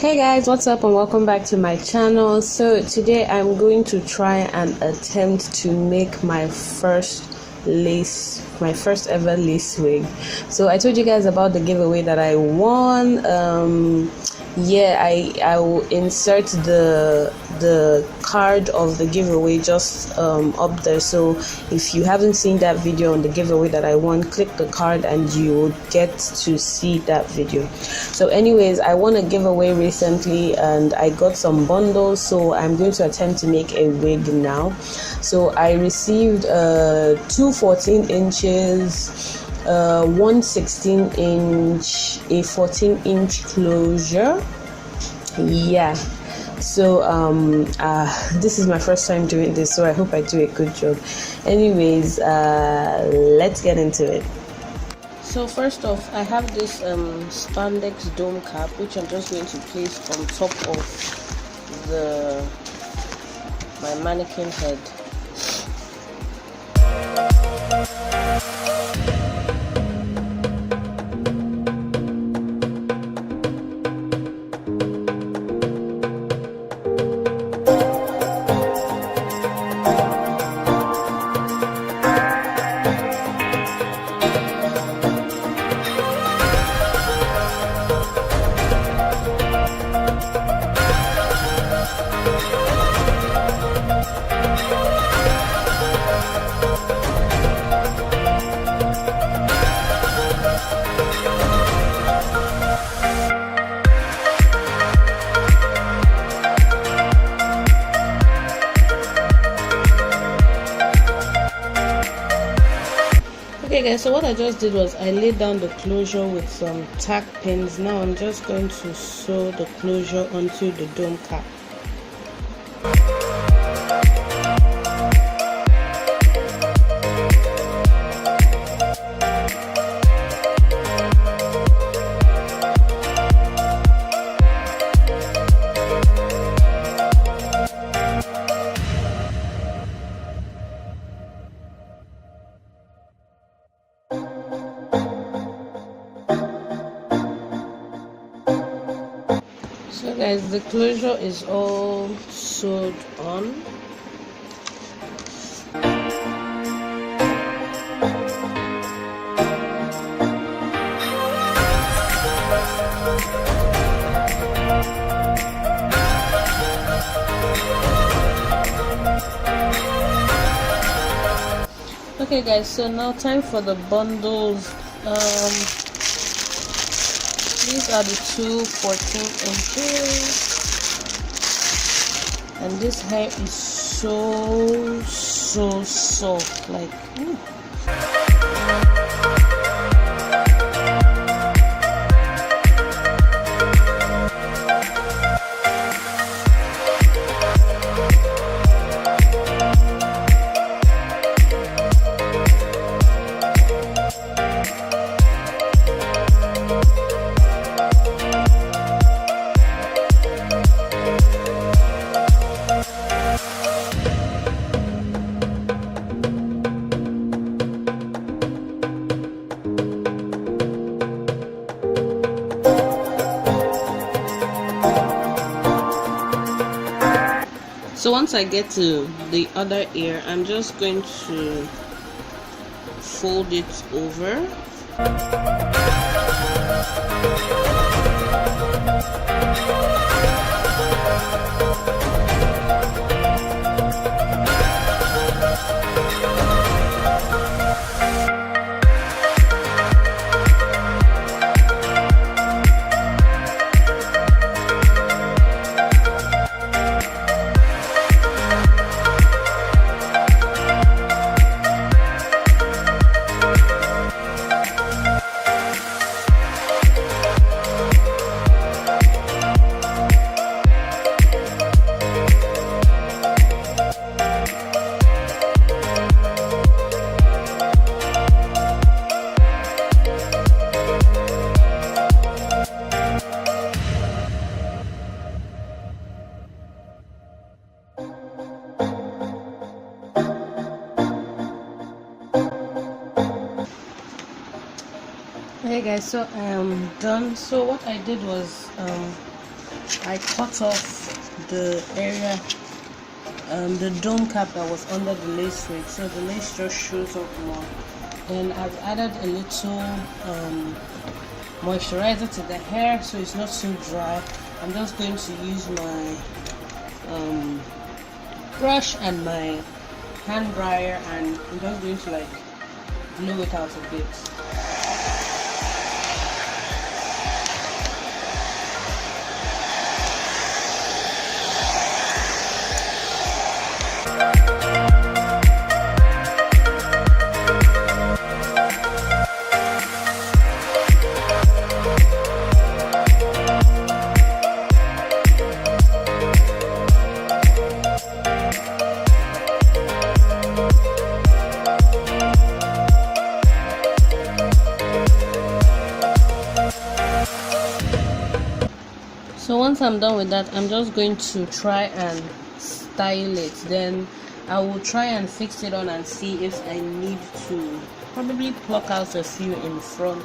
Hey guys, what's up and welcome back to my channel. So today I'm going to try and attempt to make my first ever lace wig. So I told you guys about the giveaway that I won. I will insert the card of the giveaway just up there. So if you haven't seen that video on the giveaway that I won, click the card and you will get to see that video. So anyways, I won a giveaway recently and I got some bundles, so I'm going to attempt to make a wig now. So I received two 14 inches, one 16 inch, a 14 inch closure. Yeah, so this is my first time doing this, so I hope I do a good job. Anyways, let's get into it. So first off, I have this spandex dome cap, which I'm just going to place on top of my mannequin head. Okay guys, so what I just did was I laid down the closure with some tack pins. Now I'm just going to sew the closure onto the dome cap. So guys, the closure is all sewed on. Okay guys, so now time for the bundles. These are the two 14 inches, and this hair is so soft, like so once I get to the other ear, I'm just going to fold it over. Hey guys, so I am done. So what I did was I cut off the area, the dome cap that was under the lace wig, so the lace just shows up more. Then I've added a little moisturizer to the hair so it's not too dry. I'm just going to use my brush and my hand dryer, and I'm just going to like blow it out a bit. So once I'm done with that, I'm just going to try and style it. Then I will try and fix it on and see if I need to probably pluck out a few in front.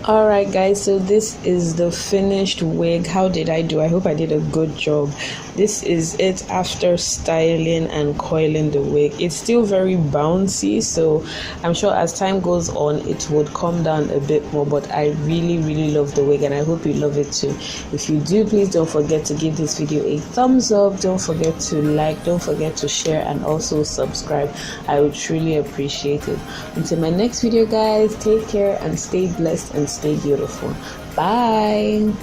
Alright guys, so this is the finished wig. How did I do? I hope I did a good job. This is it after styling and coiling the wig. It's still very bouncy, so I'm sure as time goes on it would come down a bit more, but I really love the wig and I hope you love it too. If you do, please don't forget to give this video a thumbs up, don't forget to like, don't forget to share, and also subscribe. I would truly appreciate it. Until my next video guys, take care and stay blessed and stay beautiful. Bye.